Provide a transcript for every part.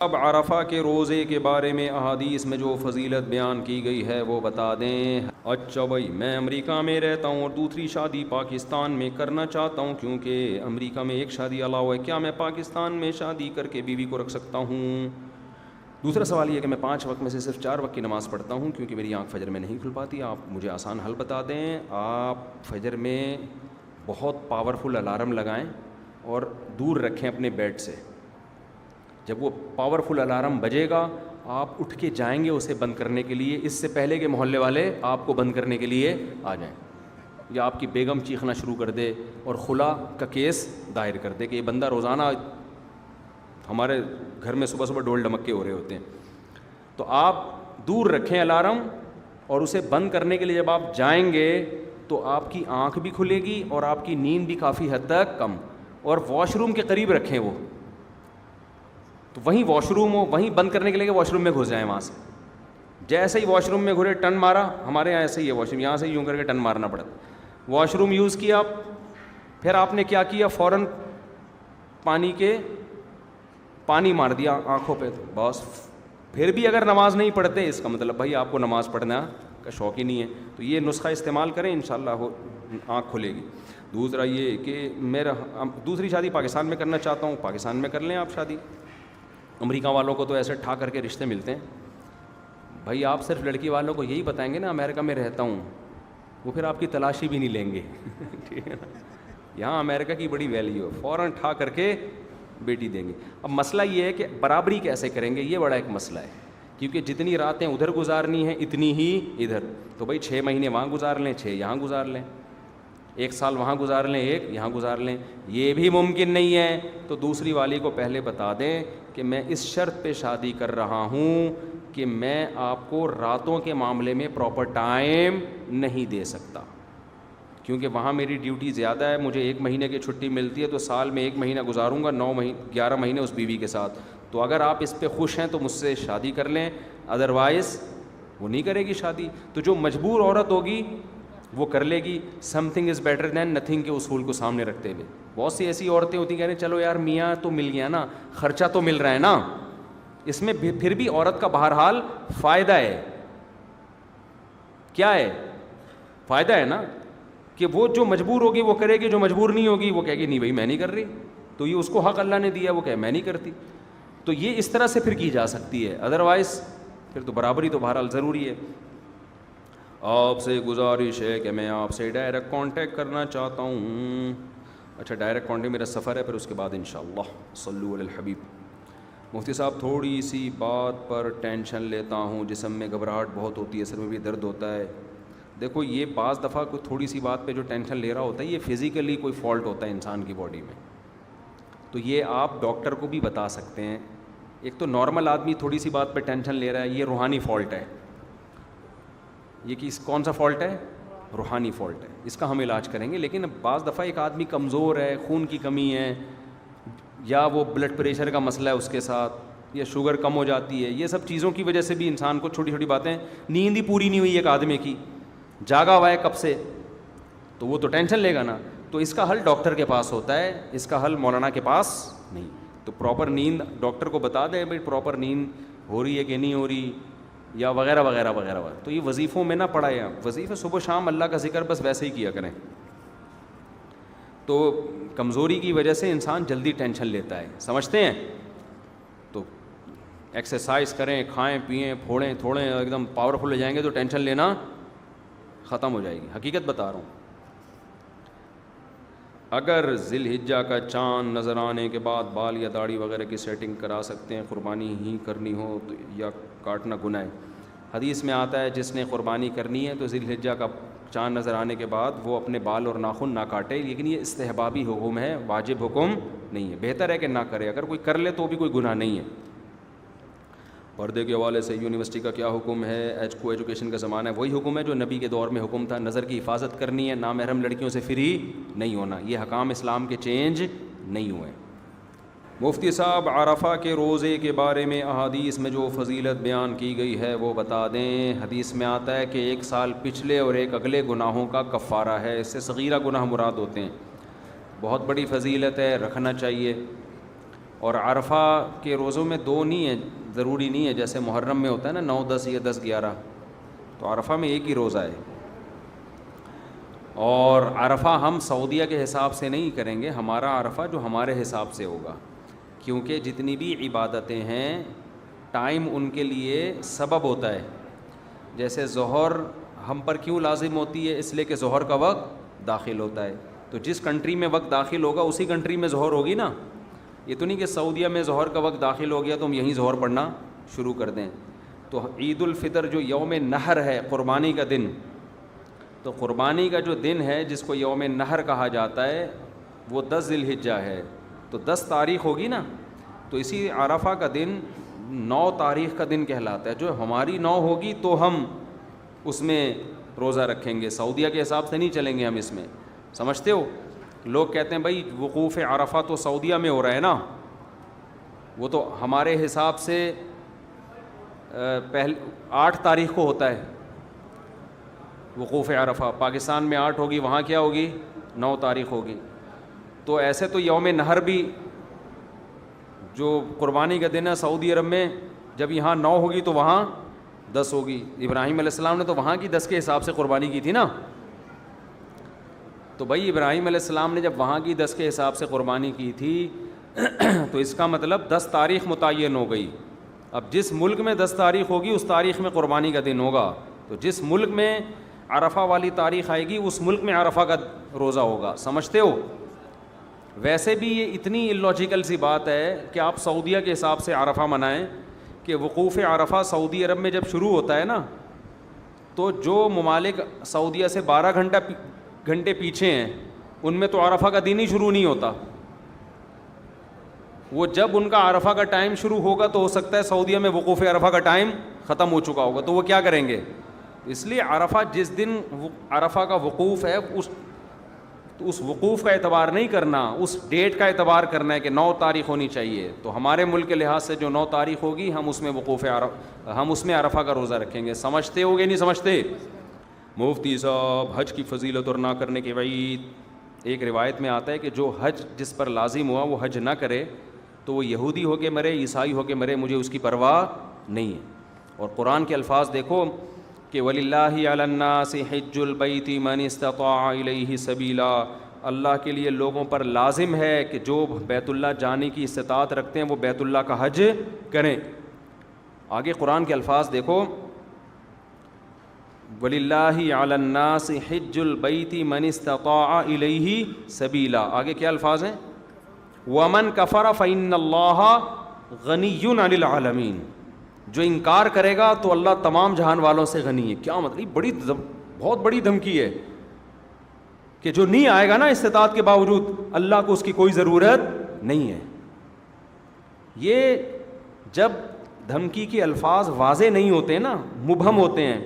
اب عرفہ کے روزے کے بارے میں احادیث میں جو فضیلت بیان کی گئی ہے وہ بتا دیں۔ اچھا بھائی، میں امریکہ میں رہتا ہوں اور دوسری شادی پاکستان میں کرنا چاہتا ہوں کیونکہ امریکہ میں ایک شادی الاؤ ہے، کیا میں پاکستان میں شادی کر کے بیوی کو رکھ سکتا ہوں؟ دوسرا سوال یہ ہے کہ میں 5 وقت میں سے صرف 4 وقت کی نماز پڑھتا ہوں کیونکہ میری آنکھ فجر میں نہیں کھل پاتی۔ آپ مجھے آسان حل بتا دیں۔ آپ فجر میں بہت پاورفل الارم لگائیں اور دور رکھیں اپنے بیڈ سے۔ جب وہ پاورفل الارم بجے گا آپ اٹھ کے جائیں گے اسے بند کرنے کے لیے، اس سے پہلے کہ محلے والے آپ کو بند کرنے کے لیے آ جائیں، یا آپ کی بیگم چیخنا شروع کر دے اور خلا کا کیس دائر کر دے کہ یہ بندہ روزانہ ہمارے گھر میں صبح صبح ڈول ڈمکے ہو رہے ہوتے ہیں۔ تو آپ دور رکھیں الارم، اور اسے بند کرنے کے لیے جب آپ جائیں گے تو آپ کی آنکھ بھی کھلے گی اور آپ کی نیند بھی کافی حد تک کم، اور واش روم کے قریب رکھیں وہ، تو وہیں واش روم ہو، وہیں بند کرنے کے لیے واش روم میں گھس جائیں وہاں سے۔ جیسے ہی واش روم میں گھرے ٹن مارا، ہمارے یہاں ایسے ہی ہے واش روم، یہاں سے یوں کر کے ٹن مارنا پڑتا، واش روم یوز کیا، پھر آپ نے کیا کیا، فوراً پانی مار دیا آنکھوں پہ، بس۔ پھر بھی اگر نماز نہیں پڑھتے اس کا مطلب بھائی آپ کو نماز پڑھنا کا شوق ہی نہیں ہے، تو یہ نسخہ استعمال کریں، انشاءاللہ آنکھ کھلے گی۔ دوسرا یہ کہ میرا دوسری شادی پاکستان میں کرنا چاہتا ہوں، پاکستان میں کر لیں آپ شادی۔ امریکہ والوں کو تو ایسے ٹھا کر کے رشتے ملتے ہیں، بھائی آپ صرف لڑکی والوں کو یہی بتائیں گے نا امریکہ میں رہتا ہوں، وہ پھر آپ کی تلاشی بھی نہیں لیں گے، ٹھیک ہے نا۔ یہاں امریکہ کی بڑی ویلیو ہے، فوراً ٹھا کر کے بیٹی دیں گے۔ اب مسئلہ یہ ہے کہ برابری کیسے کریں گے، یہ بڑا ایک مسئلہ ہے، کیونکہ جتنی راتیں ادھر گزارنی ہیں اتنی ہی ادھر، تو بھائی 6 مہینے وہاں گزار لیں، 6 یہاں گزار لیں، 1 سال وہاں گزار لیں، 1 یہاں گزار لیں۔ یہ بھی ممکن نہیں ہے تو دوسری والی کو پہلے بتا دیں کہ میں اس شرط پہ شادی کر رہا ہوں کہ میں آپ کو راتوں کے معاملے میں پراپر ٹائم نہیں دے سکتا، کیونکہ وہاں میری ڈیوٹی زیادہ ہے، مجھے 1 مہینے کی چھٹی ملتی ہے تو سال میں 1 مہینہ گزاروں گا، 11 مہینے اس بیوی کے ساتھ۔ تو اگر آپ اس پہ خوش ہیں تو مجھ سے شادی کر لیں، ادروائز وہ نہیں کرے گی شادی۔ تو جو مجبور عورت ہوگی وہ کر لے گی، some thing is better than nothing کے اصول کو سامنے رکھتے ہوئے۔ بہت سی ایسی عورتیں ہوتی ہیں کہہ رہے ہیں چلو یار میاں تو مل گیا نا، خرچہ تو مل رہا ہے نا، اس میں پھر بھی عورت کا بہرحال فائدہ ہے۔ کیا ہے فائدہ؟ ہے نا کہ وہ جو مجبور ہوگی وہ کرے گی، جو مجبور نہیں ہوگی وہ کہے گی نہیں بھائی میں نہیں کر رہی، تو یہ اس کو حق اللہ نے دیا، وہ کہے میں نہیں کرتی۔ تو یہ اس طرح سے پھر کی جا سکتی ہے، ادروائز پھر تو برابری تو بہرحال ضروری ہے۔ آپ سے گزارش ہے کہ میں آپ سے ڈائریکٹ کانٹیکٹ کرنا چاہتا ہوں۔ اچھا ڈائریکٹ کانٹیکٹ میرا سفر ہے، پھر اس کے بعد انشاءاللہ صلو علی الحبیب۔ مفتی صاحب تھوڑی سی بات پر ٹینشن لیتا ہوں، جسم میں گھبراہٹ بہت ہوتی ہے، سر میں بھی درد ہوتا ہے۔ دیکھو یہ بعض دفعہ کوئی تھوڑی سی بات پہ جو ٹینشن لے رہا ہوتا ہے یہ فزیکلی کوئی فالٹ ہوتا ہے انسان کی باڈی میں، تو یہ آپ ڈاکٹر کو بھی بتا سکتے ہیں۔ ایک تو نارمل آدمی تھوڑی سی بات پہ ٹینشن لے رہا ہے، یہ روحانی فالٹ ہے۔ یہ کون سا فالٹ ہے؟ روحانی فالٹ ہے، اس کا ہم علاج کریں گے۔ لیکن بعض دفعہ ایک آدمی کمزور ہے، خون کی کمی ہے، یا وہ بلڈ پریشر کا مسئلہ ہے اس کے ساتھ، یا شوگر کم ہو جاتی ہے، یہ سب چیزوں کی وجہ سے بھی انسان کو چھوٹی چھوٹی باتیں، نیند ہی پوری نہیں ہوئی ایک آدمی کی، جاگا ہوا ہے کب سے، تو وہ تو ٹینشن لے گا نا۔ تو اس کا حل ڈاکٹر کے پاس ہوتا ہے، اس کا حل مولانا کے پاس نہیں۔ تو پراپر نیند ڈاکٹر کو بتا دیں بھائی پراپر نیند ہو رہی ہے کہ نہیں ہو رہی، یا وغیرہ وغیرہ وغیرہ وغیرہ۔ تو یہ وظیفوں میں نہ پڑھائے، وظیفہ صبح شام اللہ کا ذکر بس ویسے ہی کیا کریں۔ تو کمزوری کی وجہ سے انسان جلدی ٹینشن لیتا ہے، سمجھتے ہیں؟ تو ایکسرسائز کریں، کھائیں پئیں پھوڑیں تھوڑیں، ایک دم پاورفل ہو جائیں گے تو ٹینشن لینا ختم ہو جائے گی، حقیقت بتا رہا ہوں۔ اگر ذی الحجہ کا چاند نظر آنے کے بعد بال یا داڑھی وغیرہ کی سیٹنگ کرا سکتے ہیں، قربانی ہی کرنی ہو تو یا کاٹنا گناہ ہے؟ حدیث میں آتا ہے جس نے قربانی کرنی ہے تو ذی الحجہ کا چاند نظر آنے کے بعد وہ اپنے بال اور ناخن نہ کاٹے، لیکن یہ استحبابی حکم ہے، واجب حکم نہیں ہے، بہتر ہے کہ نہ کرے، اگر کوئی کر لے تو بھی کوئی گناہ نہیں ہے۔ پردے کے حوالے سے یونیورسٹی کا کیا حکم ہے؟ ایجوکیشن کا زمانہ ہے، وہی حکم ہے جو نبی کے دور میں حکم تھا، نظر کی حفاظت کرنی ہے، نامحرم لڑکیوں سے فری نہیں ہونا، یہ حکام اسلام کے چینج نہیں ہوئے۔ مفتی صاحب عرفہ کے روزے کے بارے میں احادیث میں جو فضیلت بیان کی گئی ہے وہ بتا دیں۔ حدیث میں آتا ہے کہ 1 سال پچھلے اور 1 اگلے گناہوں کا کفارہ ہے، اس سے صغیرہ گناہ مراد ہوتے ہیں، بہت بڑی فضیلت ہے، رکھنا چاہیے۔ اور عرفہ کے روزوں میں 2 نہیں ہے، ضروری نہیں ہے، جیسے محرم میں ہوتا ہے نا 9 10 یا 10 11، تو عرفہ میں ایک ہی روزہ ہے. اور عرفہ ہم سعودیہ کے حساب سے نہیں کریں گے، ہمارا عرفہ جو ہمارے حساب سے ہوگا، کیونکہ جتنی بھی عبادتیں ہیں ٹائم ان کے لیے سبب ہوتا ہے. جیسے ظہر ہم پر کیوں لازم ہوتی ہے؟ اس لیے کہ ظہر کا وقت داخل ہوتا ہے، تو جس کنٹری میں وقت داخل ہوگا اسی کنٹری میں ظہر ہوگی نا. یہ تو نہیں کہ سعودیہ میں ظہر کا وقت داخل ہو گیا تو ہم یہیں ظہر پڑھنا شروع کر دیں. تو عید الفطر جو یوم نحر ہے، قربانی کا دن، تو قربانی کا جو دن ہے جس کو یوم نحر کہا جاتا ہے وہ 10 ذی الحجہ ہے، تو 10 تاریخ ہوگی نا. تو اسی عرفہ کا دن 9 تاریخ کا دن کہلاتا ہے. جو ہماری 9 ہوگی تو ہم اس میں روزہ رکھیں گے، سعودیہ کے حساب سے نہیں چلیں گے ہم اس میں. سمجھتے ہو؟ لوگ کہتے ہیں بھائی وقوف عرفہ تو سعودیہ میں ہو رہا ہے نا، وہ تو ہمارے حساب سے 8 تاریخ کو ہوتا ہے وقوف عرفہ. پاکستان میں 8 ہوگی، وہاں کیا ہوگی؟ 9 تاریخ ہوگی. تو ایسے تو یوم نحر بھی جو قربانی کا دن ہے سعودی عرب میں، جب یہاں 9 ہوگی تو وہاں 10 ہوگی. ابراہیم علیہ السلام نے تو وہاں کی 10 کے حساب سے قربانی کی تھی نا. تو بھائی ابراہیم علیہ السلام نے جب وہاں کی 10 کے حساب سے قربانی کی تھی تو اس کا مطلب 10 تاریخ متعین ہو گئی. اب جس ملک میں 10 تاریخ ہوگی اس تاریخ میں قربانی کا دن ہوگا. تو جس ملک میں عرفہ والی تاریخ آئے گی اس ملک میں عرفہ کا روزہ ہوگا. سمجھتے ہو؟ ویسے بھی یہ اتنی اللاجیکل سی بات ہے کہ آپ سعودیہ کے حساب سے عرفہ منائیں کہ وقوف عرفہ سعودی عرب میں جب شروع ہوتا ہے نا، تو جو ممالک سعودیہ سے 12 گھنٹے پیچھے ہیں ان میں تو عرفہ کا دن ہی شروع نہیں ہوتا. وہ جب ان کا عرفہ کا ٹائم شروع ہوگا تو ہو سکتا ہے سعودیہ میں وقوف عرفہ کا ٹائم ختم ہو چکا ہوگا. تو وہ کیا کریں گے؟ اس لیے عرفہ جس دن عرفہ کا وقوف ہے اس وقوف کا اعتبار نہیں کرنا، اس ڈیٹ کا اعتبار کرنا ہے کہ 9 تاریخ ہونی چاہیے. تو ہمارے ملک کے لحاظ سے جو 9 تاریخ ہوگی ہم اس میں عرفہ کا روزہ رکھیں گے. سمجھتے ہو گے نہیں سمجھتے؟ مفتی صاحب حج کی فضیلت اور نہ کرنے کی وعید. ایک روایت میں آتا ہے کہ جو حج جس پر لازم ہوا وہ حج نہ کرے تو وہ یہودی ہو کے مرے، عیسائی ہو کے مرے، مجھے اس کی پرواہ نہیں ہے. اور قرآن کے الفاظ دیکھو کہ وَلِلَّهِ عَلَى النَّاسِ حِجُّ الْبَيْتِ مَنِ اسْتَطَاعَ إِلَيْهِ سَبِيلًا. اللہ کے لیے لوگوں پر لازم ہے کہ جو بیت اللہ جانے کی استطاعت رکھتے ہیں وہ بیت اللہ کا حج کریں. آگے قرآن کے الفاظ دیکھو وَلِلَّهِ عَلَى النَّاسِ حِجُّ الْبَيْتِ مَنِ اسْتَطَاعَ إِلَيْهِ سَبِيلًا. آگے کیا الفاظ ہیں؟ وَمَنْ كَفَرَ فَإِنَّ اللَّهَ غَنِيٌّ عَنِ الْعَالَمِينَ. جو انکار کرے گا تو اللہ تمام جہان والوں سے غنی ہے. کیا مطلب؟ بہت بڑی دھمکی ہے کہ جو نہیں آئے گا نا استطاعت کے باوجود، اللہ کو اس کی کوئی ضرورت نہیں ہے. یہ جب دھمکی کے الفاظ واضح نہیں ہوتے نا، مبہم ہوتے ہیں،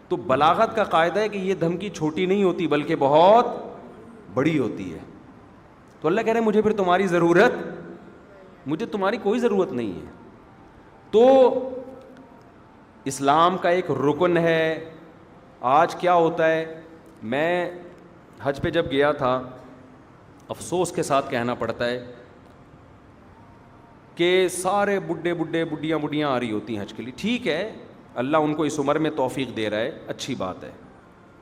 تو بلاغت کا قاعدہ ہے کہ یہ دھمکی چھوٹی نہیں ہوتی بلکہ بہت بڑی ہوتی ہے. تو اللہ کہہ رہے ہیں مجھے پھر تمہاری ضرورت، مجھے تمہاری کوئی ضرورت نہیں ہے. تو اسلام کا ایک رکن ہے. آج کیا ہوتا ہے، میں حج پہ جب گیا تھا افسوس کے ساتھ کہنا پڑتا ہے کہ سارے بڈھیاں آ رہی ہوتی ہیں حج کے لیے. ٹھیک ہے، اللہ ان کو اس عمر میں توفیق دے رہا ہے، اچھی بات ہے.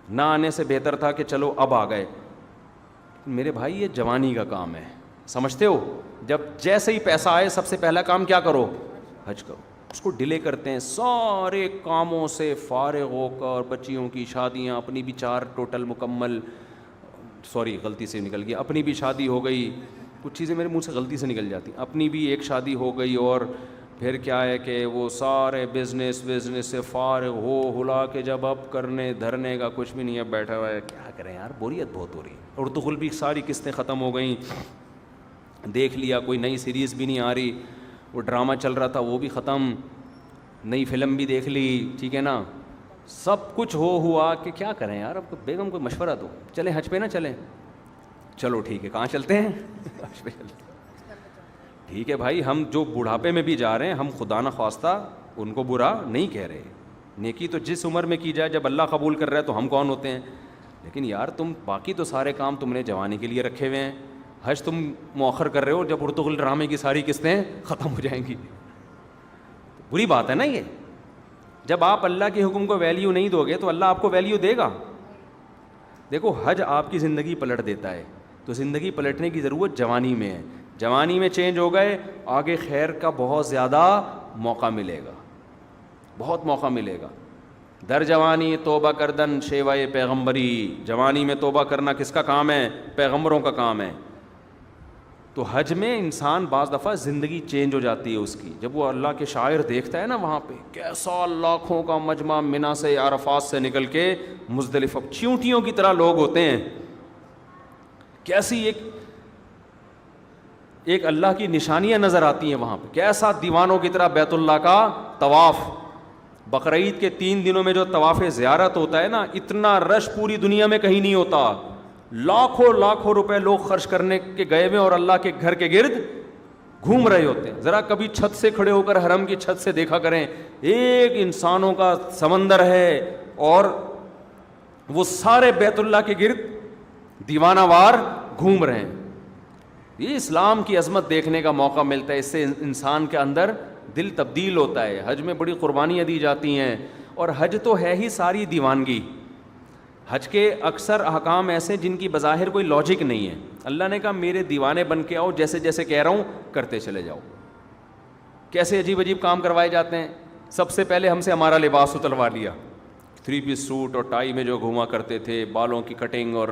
نہ آنے سے بہتر تھا کہ چلو اب آ گئے. میرے بھائی یہ جوانی کا کام ہے، سمجھتے ہو؟ جب جیسے ہی پیسہ آئے سب سے پہلا کام کیا کرو؟ حج کرو. اس کو ڈیلے کرتے ہیں، سارے کاموں سے فارغ ہو کر، بچیوں کی شادیاں، اپنی بھی 4 ٹوٹل مکمل، غلطی سے نکل گیا، اپنی بھی شادی ہو گئی. کچھ چیزیں میرے منہ سے غلطی سے نکل جاتی. اپنی بھی ایک شادی ہو گئی اور پھر کیا ہے کہ وہ سارے بزنس سے فارغ ہو ہلا کے جب اب کرنے دھرنے کا کچھ بھی نہیں ہے، بیٹھا ہوا ہے. کیا کریں یار، بوریت بہت ہو رہی ہے. اور دخل بھی ساری قسطیں ختم ہو گئیں، دیکھ لیا کوئی نئی سیریز بھی نہیں آ رہی، وہ ڈرامہ چل رہا تھا وہ بھی ختم، نئی فلم بھی دیکھ لی، ٹھیک ہے نا. سب کچھ ہوا کہ کیا کریں یار. اب بیگم کوئی مشورہ دو، چلیں حج پہ نہ چلیں؟ چلو ٹھیک ہے، کہاں چلتے ہیں؟ حج پہ چلتے ہیں. ٹھیک ہے بھائی، ہم جو بڑھاپے میں بھی جا رہے ہیں، ہم خدا نہ خواستہ ان کو برا نہیں کہہ رہے. نیکی تو جس عمر میں کی جائے، جب اللہ قبول کر رہا ہے تو ہم کون ہوتے ہیں. لیکن یار تم باقی تو سارے کام تم نے جوانی کے لیے رکھے ہوئے ہیں. حج تم مؤخر کر رہے ہو جب ارطغرل ڈرامے کی ساری قسطیں ختم ہو جائیں گی. بری بات ہے نا یہ. جب آپ اللہ کے حکم کو ویلیو نہیں دو گے تو اللہ آپ کو ویلیو دے گا. دیکھو حج آپ کی زندگی پلٹ دیتا ہے, تو زندگی پلٹنے کی ضرورت جوانی میں ہے. جوانی میں چینج ہو گئے, آگے خیر کا بہت زیادہ موقع ملے گا, بہت موقع ملے گا. در جوانی توبہ کردن شیوائے پیغمبری. جوانی میں توبہ کرنا کس کا کام ہے؟ پیغمبروں کا کام ہے. تو حج میں انسان بعض دفعہ زندگی چینج ہو جاتی ہے اس کی. جب وہ اللہ کے شاعر دیکھتا ہے نا وہاں پہ, کیسا لاکھوں کا مجمع منا سے عرفات سے نکل کے مزدلفہ, چیونٹیوں کی طرح لوگ ہوتے ہیں. کیسی ایک اللہ کی نشانیاں نظر آتی ہیں وہاں پہ. کیسا دیوانوں کی طرح بیت اللہ کا طواف. بقرعید کے 3 دنوں میں جو طواف زیارت ہوتا ہے نا, اتنا رش پوری دنیا میں کہیں نہیں ہوتا. لاکھوں روپے لوگ خرچ کرنے کے گئے ہوئے اور اللہ کے گھر کے گرد گھوم رہے ہوتے ہیں. ذرا کبھی چھت سے کھڑے ہو کر حرم کی چھت سے دیکھا کریں, ایک انسانوں کا سمندر ہے اور وہ سارے بیت اللہ کے گرد دیوانہ وار گھوم رہے ہیں. یہ اسلام کی عظمت دیکھنے کا موقع ملتا ہے. اس سے انسان کے اندر دل تبدیل ہوتا ہے. حج میں بڑی قربانیاں دی جاتی ہیں, اور حج تو ہے ہی ساری دیوانگی. حج کے اکثر احکام ایسے جن کی بظاہر کوئی لاجک نہیں ہے. اللہ نے کہا میرے دیوانے بن کے آؤ, جیسے جیسے کہہ رہا ہوں کرتے چلے جاؤ. کیسے عجیب عجیب کام کروائے جاتے ہیں. سب سے پہلے ہم سے ہمارا لباس اتروا لیا. 3 پیس سوٹ اور ٹائی میں جو گھوما کرتے تھے, بالوں کی کٹنگ, اور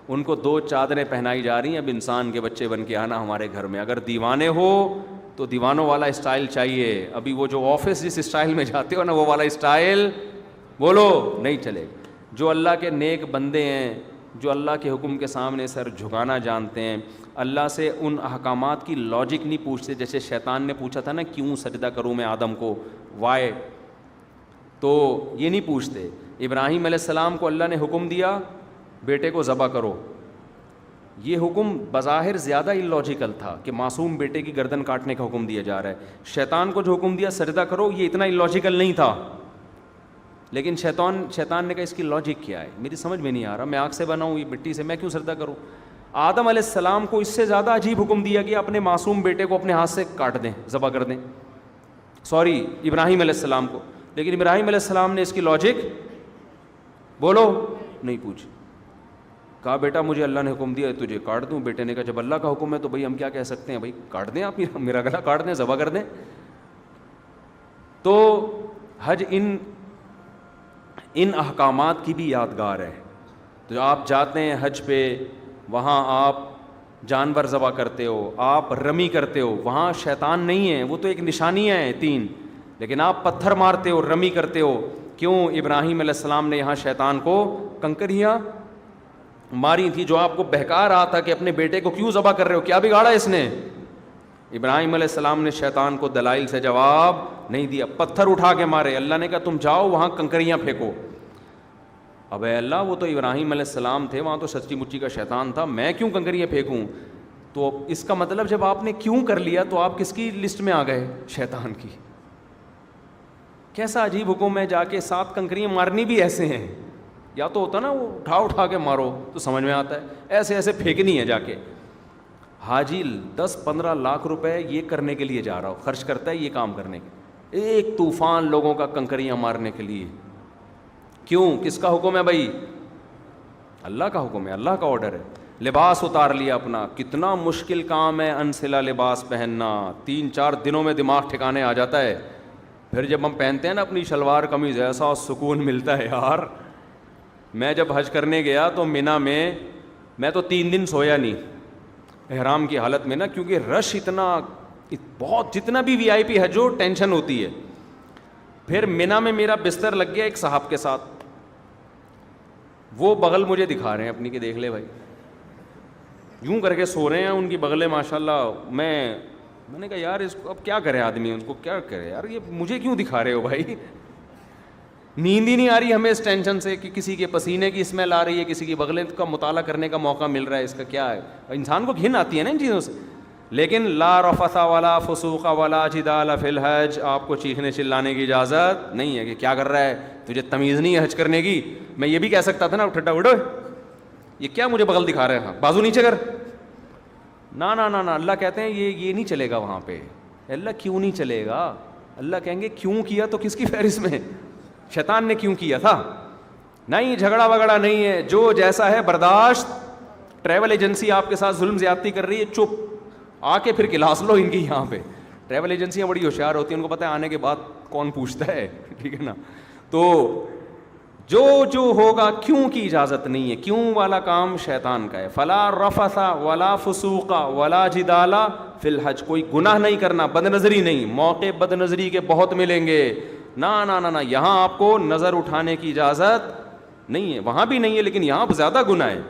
ان کو 2 چادریں پہنائی جا رہی ہیں. اب انسان کے بچے بن کے آنا ہمارے گھر میں. اگر دیوانے ہو تو دیوانوں والا اسٹائل چاہیے. ابھی وہ جو آفس جس اسٹائل میں جاتے ہو نا, وہ والا اسٹائل بولو نہیں چلے. جو اللہ کے نیک بندے ہیں, جو اللہ کے حکم کے سامنے سر جھکانا جانتے ہیں, اللہ سے ان احکامات کی لاجک نہیں پوچھتے. جیسے شیطان نے پوچھا تھا نا, کیوں سجدہ کروں میں آدم کو, وائے, تو یہ نہیں پوچھتے. ابراہیم علیہ السلام کو اللہ نے حکم دیا بیٹے کو ذبح کرو. یہ حکم بظاہر زیادہ اللاجیکل تھا کہ معصوم بیٹے کی گردن کاٹنے کا حکم دیا جا رہا ہے. شیطان کو جو حکم دیا سجدہ کرو, یہ اتنا اللاجیکل نہیں تھا. لیکن شیطان نے کہا اس کی لاجک کیا ہے, میری سمجھ میں نہیں آ رہا. میں آگ سے بنا ہوں, یہ مٹی سے, میں کیوں سجدہ کروں. آدم علیہ السلام کو اس سے زیادہ عجیب حکم دیا کہ اپنے معصوم بیٹے کو اپنے ہاتھ سے کاٹ دیں, ذبح کر دیں. سوری, ابراہیم علیہ السلام کو. لیکن ابراہیم علیہ السلام نے اس کی لاجک بولو نہیں پوچھی. کہا بیٹا مجھے اللہ نے حکم دیا ہے تجھے کاٹ دوں. بیٹے نے کہا جب اللہ کا حکم ہے تو بھائی ہم کیا کہہ سکتے ہیں, بھائی کاٹ دیں, آپ میرا گلا کاٹ دیں, ذبح کر دیں. تو حج ان احکامات کی بھی یادگار ہے. تو آپ جاتے ہیں حج پہ, وہاں آپ جانور ذبح کرتے ہو, آپ رمی کرتے ہو. وہاں شیطان نہیں ہے, وہ تو ایک نشانیاں ہیں 3, لیکن آپ پتھر مارتے ہو, رمی کرتے ہو. کیوں؟ ابراہیم علیہ السلام نے یہاں شیطان کو کنکریاں ماری تھی, جو آپ کو بہکا رہا تھا کہ اپنے بیٹے کو کیوں ذبح کر رہے ہو, کیا بگاڑا اس نے. ابراہیم علیہ السلام نے شیطان کو دلائل سے جواب نہیں دیا, پتھر اٹھا کے مارے. اللہ نے کہا تم جاؤ وہاں کنکریاں پھینکو. اب اے اللہ, وہ تو ابراہیم علیہ السلام تھے, وہاں تو سچی مچی کا شیطان تھا, میں کیوں کنکریاں پھینکوں. تو اس کا مطلب جب آپ نے کیوں کر لیا تو آپ کس کی لسٹ میں آ گئے؟ شیطان کی. کیسا عجیب حکم ہے, جا کے 7 کنکریاں مارنی بھی ایسے ہیں. یا تو ہوتا نا وہ اٹھا کے مارو تو سمجھ میں آتا ہے, ایسے ایسے پھینکنی ہے جا کے. حاجی 10-15 لاکھ روپے یہ کرنے کے لیے جا رہا ہو, خرچ کرتا ہے یہ کام کرنے کے, ایک طوفان لوگوں کا کنکریاں مارنے کے لیے. کیوں؟ کس کا حکم ہے بھائی؟ اللہ کا حکم ہے, اللہ کا آرڈر ہے. لباس اتار لیا اپنا, کتنا مشکل کام ہے انسلا لباس پہننا. 3-4 دنوں میں دماغ ٹھکانے آ جاتا ہے. پھر جب ہم پہنتے ہیں نا اپنی شلوار قمیض, ایسا سکون ملتا ہے یار. میں جب حج کرنے گیا تو مینا میں تو 3 دن سویا نہیں احرام کی حالت میں نا, کیونکہ رش اتنا, بہت, جتنا بھی VIP حج ہو ٹینشن ہوتی ہے. پھر مینا میں میرا بستر لگ گیا ایک صاحب کے ساتھ, وہ بغل مجھے دکھا رہے ہیں اپنی کہ دیکھ لے بھائی, یوں کر کے سو رہے ہیں, ان کی بغلیں ماشاءاللہ. میں نے کہا یار اس کو اب کیا کرے آدمی, ان کو کیا کرے یار, یہ مجھے کیوں دکھا رہے ہو بھائی. نیند ہی نہیں آ رہی ہمیں اس ٹینشن سے کہ کسی کے پسینے کی اسمیل آ رہی ہے, کسی کی بغلیں کا مطالعہ کرنے کا موقع مل رہا ہے, اس کا کیا ہے. انسان کو گھن آتی ہے نا ان چیزوں سے. لیکن لا رفث ولا فسوق ولا جدال فی الحج, آپ کو چیخنے چلانے کی اجازت نہیں ہے کہ کیا کر رہا ہے, تجھے تمیز نہیں ہے حج کرنے کی. میں یہ بھی کہہ سکتا تھا نا ٹھٹا اڑو, یہ کیا مجھے بغل دکھا رہے ہیں, بازو نیچے کر, نا نا نا نا، اللہ کہتے ہیں یہ نہیں چلے گا وہاں پہ. اللہ کیوں نہیں چلے گا؟ اللہ کہیں گے کیوں کیا تو کس کی فہرست میں؟ شیطان نے کیوں کیا تھا؟ نہیں جھگڑا وگڑا نہیں ہے، جو جیسا ہے برداشت. ٹریول ایجنسی آپ کے ساتھ ظلم زیادتی کر رہی ہے، چپ آ کے پھر کلاس لو ان کی. یہاں پہ ٹریول ایجنسیاں بڑی ہوشیار ہوتی ہیں، ان کو پتہ ہے آنے کے بعد کون پوچھتا ہے، ٹھیک ہے نا. تو جو ہوگا کیوں کی اجازت نہیں ہے، کیوں والا کام شیطان کا ہے. فلا رفث ولا فسوق ولا جدال فی الحج، کوئی گناہ نہیں کرنا، بد نظری نہیں. موقع بد نظری کے بہت ملیں گے، نا نا نا نا، یہاں آپ کو نظر اٹھانے کی اجازت نہیں ہے. وہاں بھی نہیں ہے لیکن یہاں زیادہ گناہ ہے.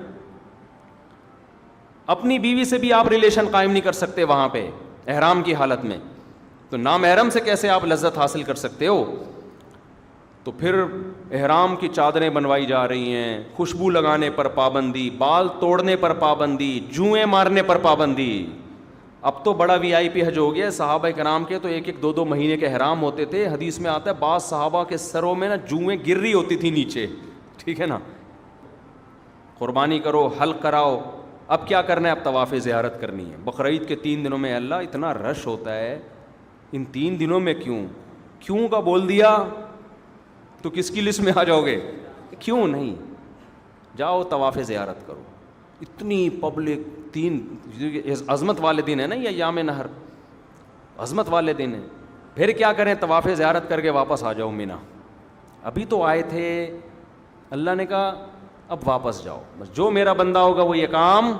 اپنی بیوی سے بھی آپ ریلیشن قائم نہیں کر سکتے وہاں پہ احرام کی حالت میں، تو نامحرم سے کیسے آپ لذت حاصل کر سکتے ہو؟ تو پھر احرام کی چادریں بنوائی جا رہی ہیں، خوشبو لگانے پر پابندی، بال توڑنے پر پابندی، جوئیں مارنے پر پابندی. اب تو بڑا وی آئی پی حج ہو گیا. صحابہ کرام کے تو 1-2 مہینے کے احرام ہوتے تھے. حدیث میں آتا ہے بعض صحابہ کے سروں میں نا جوئیں گر رہی ہوتی تھی نیچے، ٹھیک ہے نا. قربانی کرو، حلق کراؤ. اب کیا کرنا ہے؟ اب طواف زیارت کرنی ہے. بقرعید کے 3 دنوں میں اللہ اتنا رش ہوتا ہے، ان 3 دنوں میں کیوں کا بول دیا تو کس کی لسٹ میں آ جاؤ گے؟ کیوں نہیں؟ جاؤ طواف زیارت کرو. اتنی پبلک، 3 عظمت والے دن ہے نا یہ ایام نہر، عظمت والے دن ہیں. پھر کیا کریں؟ طواف زیارت کر کے واپس آ جاؤ مینا. ابھی تو آئے تھے، اللہ نے کہا اب واپس جاؤ. بس جو میرا بندہ ہوگا وہ یہ کام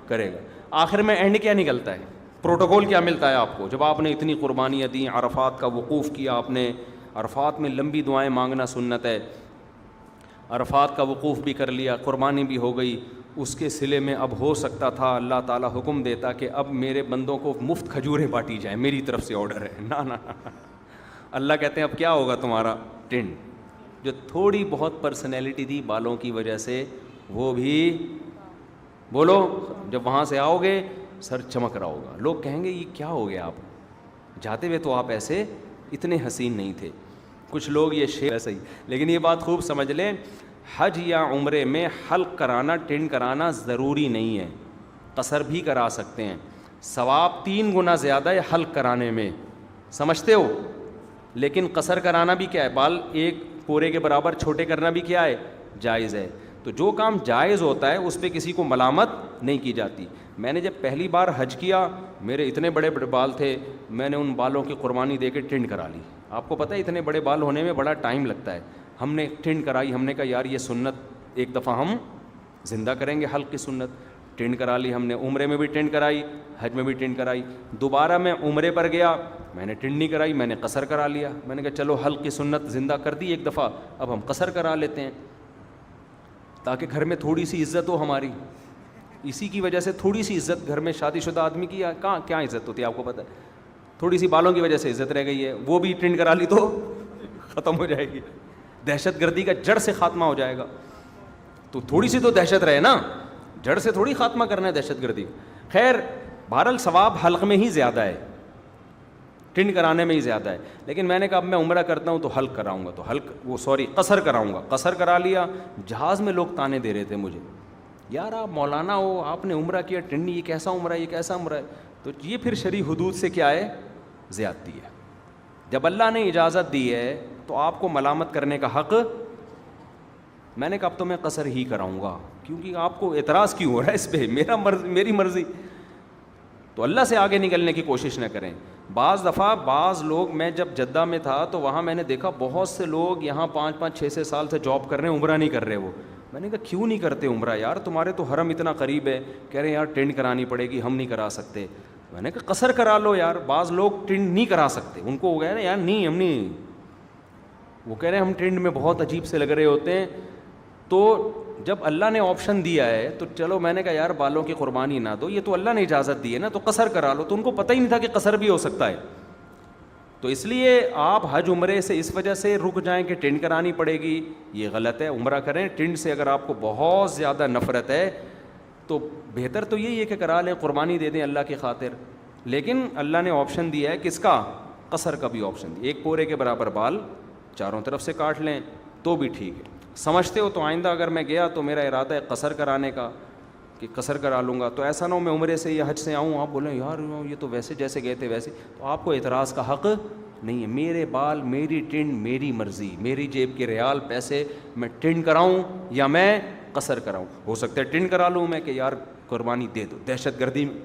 کرے گا. آخر میں اینڈ کیا نکلتا ہے؟ پروٹوکول کیا ملتا ہے آپ کو؟ جب آپ نے اتنی قربانیاں دیں، عرفات کا وقوف کیا آپ نے، عرفات میں لمبی دعائیں مانگنا سنت ہے، عرفات کا وقوف بھی کر لیا، قربانی بھی ہو گئی. اس کے صلے میں اب ہو سکتا تھا اللہ تعالیٰ حکم دیتا کہ اب میرے بندوں کو مفت کھجوریں بانٹی جائیں، میری طرف سے آرڈر ہے. نا نا نا، اللہ کہتے ہیں اب کیا ہوگا تمہارا ٹینڈ. جو تھوڑی بہت پرسنالٹی تھی بالوں کی وجہ سے، وہ بھی بولو جب وہاں سے آؤ گے سر چمک رہا ہوگا. لوگ کہیں گے یہ کیا ہو گیا، آپ جاتے ہوئے تو آپ ایسے اتنے حسین نہیں تھے. کچھ لوگ یہ شعر ایسا ہی. لیکن یہ بات خوب سمجھ لیں، حج یا عمرے میں حلق کرانا، ٹینڈ کرانا ضروری نہیں ہے. قصر بھی کرا سکتے ہیں. ثواب 3 گنا زیادہ ہے حلق کرانے میں، سمجھتے ہو. لیکن قصر کرانا بھی کیا ہے؟ بال ایک پورے کے برابر چھوٹے کرنا بھی کیا ہے؟ جائز ہے. تو جو کام جائز ہوتا ہے اس پہ کسی کو ملامت نہیں کی جاتی. میں نے جب پہلی بار حج کیا، میرے اتنے بڑے بڑے بال تھے، میں نے ان بالوں کی قربانی دے کے ٹینڈ کرا لی. آپ کو پتہ ہے اتنے بڑے بال ہونے میں بڑا ٹائم لگتا ہے. ہم نے ٹینڈ کرائی. ہم نے کہا یار یہ سنت ایک دفعہ ہم زندہ کریں گے، حلق کی سنت. ٹینڈ کرا لی ہم نے. عمرے میں بھی ٹینڈ کرائی، حج میں بھی ٹینڈ کرائی. دوبارہ میں عمرے پر گیا، میں نے ٹینڈ نہیں کرائی، میں نے قصر کرا لیا. میں نے کہا چلو حلق کی سنت زندہ کر دی ایک دفعہ، اب ہم قصر کرا لیتے ہیں تاکہ گھر میں تھوڑی سی عزت ہو ہماری. اسی کی وجہ سے تھوڑی سی عزت گھر میں شادی شدہ آدمی کی کہاں کیا عزت ہوتی ہے آپ کو پتہ ہے. تھوڑی سی بالوں کی وجہ سے عزت رہ گئی ہے. وہ بھی ٹینڈ کرا لی تو ختم ہو جائے گی. دہشت گردی کا جڑ سے خاتمہ ہو جائے گا. تو تھوڑی سی تو دہشت رہے نا، جڑ سے تھوڑی خاتمہ کرنا ہے دہشت گردی. خیر بہرحال ثواب حلق میں ہی زیادہ ہے، ٹینڈ کرانے میں ہی زیادہ ہے. لیکن میں نے کہا اب میں عمرہ کرتا ہوں تو حلق کراؤں گا، تو قصر کراؤں گا. قصر کرا لیا. جہاز میں لوگ تانے دے رہے تھے مجھے، یار آپ مولانا ہو، آپ نے عمرہ کیا ٹینڈ نہیں، یہ کیسا عمرہ ہے، یہ کیسا عمرہ ہے. تو یہ پھر شرعی حدود سے کیا ہے؟ زیادتی ہے. جب اللہ نے اجازت دی ہے تو آپ کو ملامت کرنے کا حق. میں نے کہا اب تو میں قصر ہی کراؤں گا، کیونکہ آپ کو اعتراض کیوں ہو رہا ہے اس پہ؟ میری مرضی. تو اللہ سے آگے نکلنے کی کوشش نہ کریں. بعض دفعہ بعض لوگ، میں جب جدہ میں تھا تو وہاں میں نے دیکھا بہت سے لوگ یہاں 5-6 سال سے جاب کر رہے ہیں، عمرہ نہیں کر رہے. وہ میں نے کہا کیوں نہیں کرتے عمرہ یار؟ تمہارے تو حرم اتنا قریب ہے. کہہ رہے ہیں یار ٹینڈ کرانی پڑے گی، ہم نہیں کرا سکتے. میں نے کہا قصر کرا لو یار. بعض لوگ ٹینڈ نہیں کرا سکتے، ان کو ہو گیا نا یار نہیں ہم نہیں، وہ کہہ رہے ہیں ہم ٹینڈ میں بہت عجیب سے لگ رہے ہوتے ہیں. تو جب اللہ نے آپشن دیا ہے تو چلو، میں نے کہا یار بالوں کی قربانی نہ دو، یہ تو اللہ نے اجازت دی ہے نا، تو قصر کرا لو. تو ان کو پتہ ہی نہیں تھا کہ قصر بھی ہو سکتا ہے. تو اس لیے آپ حج عمرے سے اس وجہ سے رک جائیں کہ ٹینڈ کرانی پڑے گی، یہ غلط ہے. عمرہ کریں. ٹینڈ سے اگر آپ کو بہت زیادہ نفرت ہے تو بہتر تو یہی ہے کہ کرا لیں، قربانی دے دیں اللہ کی خاطر. لیکن اللہ نے آپشن دیا ہے کس کا؟ قصر کا بھی آپشن دیا. 1 پورے کے برابر بال چاروں طرف سے کاٹ لیں تو بھی ٹھیک ہے. سمجھتے ہو؟ تو آئندہ اگر میں گیا تو میرا ارادہ ہے قصر کرانے کا. کہ قصر کرا لوں گا. تو ایسا نہ ہو میں عمرے سے یا حج سے آؤں آپ بولیں یار یہ تو ویسے جیسے گئے تھے ویسے, تو آپ کو اعتراض کا حق نہیں ہے. میرے بال, میری ٹنڈ, میری مرضی, میری جیب کے ریال پیسے, میں ٹنڈ کراؤں یا میں قصر کراؤں. ہو سکتا ہے ٹنڈ کرا لوں میں کہ یار قربانی دے دو, دہشت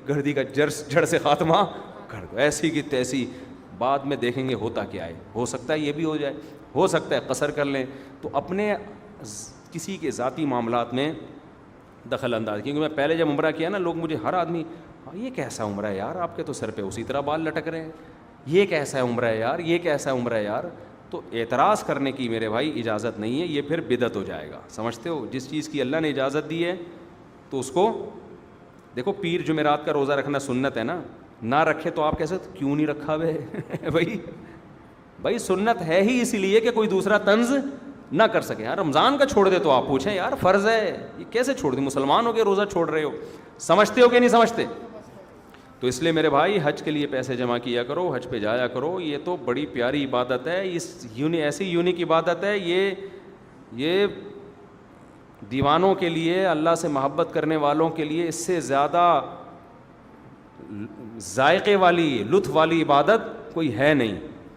گردی کا جڑ سے خاتمہ کر دو, ایسی کی تیسی, بعد میں دیکھیں گے ہوتا کیا ہے. ہو سکتا ہے یہ بھی ہو جائے, ہو سکتا ہے قصر کر لیں. تو اپنے کسی کے ذاتی معاملات میں دخل انداز, کیونکہ میں پہلے جب عمرہ کیا نا, لوگ مجھے ہر آدمی یہ کیسا عمرہ ہے یار, آپ کے تو سر پہ اسی طرح بال لٹک رہے ہیں, یہ کیسا ہے عمرہ ہے یار, یہ کیسا ہے عمرہ ہے یار. تو اعتراض کرنے کی میرے بھائی اجازت نہیں ہے, یہ پھر بدعت ہو جائے گا. سمجھتے ہو, جس چیز کی اللہ نے اجازت دی ہے تو اس کو دیکھو. پیر جمعرات کا روزہ رکھنا سنت ہے نا, نہ رکھے تو آپ کیسے کیوں نہیں رکھا بھائی بھائی سنت ہے ہی اسی لیے کہ کوئی دوسرا طنز نہ کر سکے. یار رمضان کا چھوڑ دے تو آپ پوچھیں یار فرض ہے, یہ کیسے چھوڑ دیں, مسلمان ہو کے روزہ چھوڑ رہے ہو. سمجھتے ہو کہ نہیں سمجھتے؟ تو اس لیے میرے بھائی حج کے لیے پیسے جمع کیا کرو, حج پہ جایا کرو. یہ تو بڑی پیاری عبادت ہے, اس ایسی یونیک عبادت ہے. یہ دیوانوں کے لیے, اللہ سے محبت کرنے والوں کے لیے اس سے زیادہ ذائقے والی, لطف والی عبادت کوئی ہے نہیں.